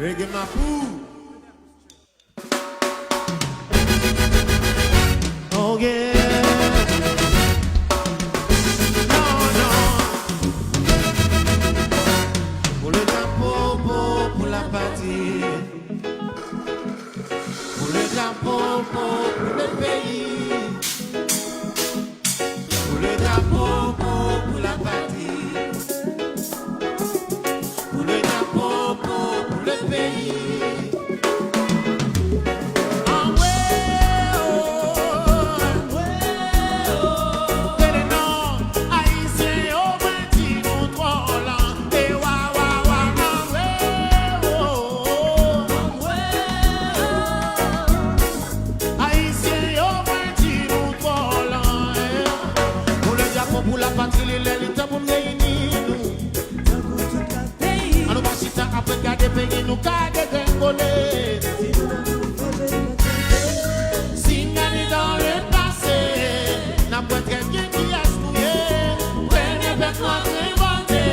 Reggae Mapou. Oh yeah. patrie, les temps pour nous réunir. On nous va chita après garder pays, nous garder gringoler. Si nous allons dans le passé, n'a pas très bien qui a souillé. Prenez avec notre inventé.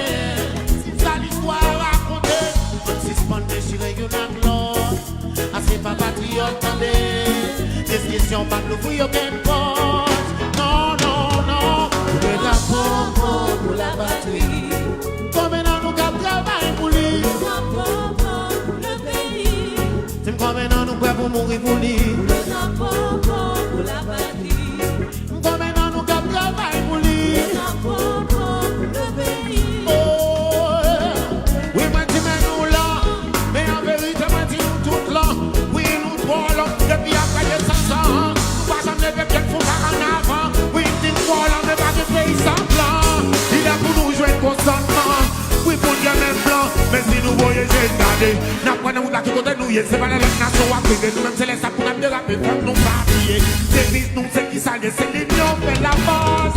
Si ça l'histoire racontée, on suspend déchiré une anglais. Assez pas patriote, attendez. Des questions pas de l'ouvrir aucun porte. Non, non, non. Le drapeau pour la patrie. Comme maintenant nous cap travail pour lui. Le drapeau pour le pays. C'est comme maintenant nous pouvons mourir pour lui. Le drapeau pour la patrie. Comme maintenant nous cap travail pour lui. Le drapeau pour le pays. Oh, oui, moi dis nous là. Mais en vérité, moi dis nous tout là. Oui, nous trois là. Depuis après les 500 ans. Nous pas jamais fait bien pour faire en avant. Oui, dis trois là, mais pas de pays sans plan. Il a pour nous jouer consentement. Oui, pour dire même blanc. Mais si nous voyons, j'ai gardé. N'a pas nous là qui côté nous, c'est pas la nation à priver. Nous-mêmes, c'est les sapons à déraper. Faut nous pas oublier. C'est nous, c'est qui s'allie, c'est l'union, fait la base.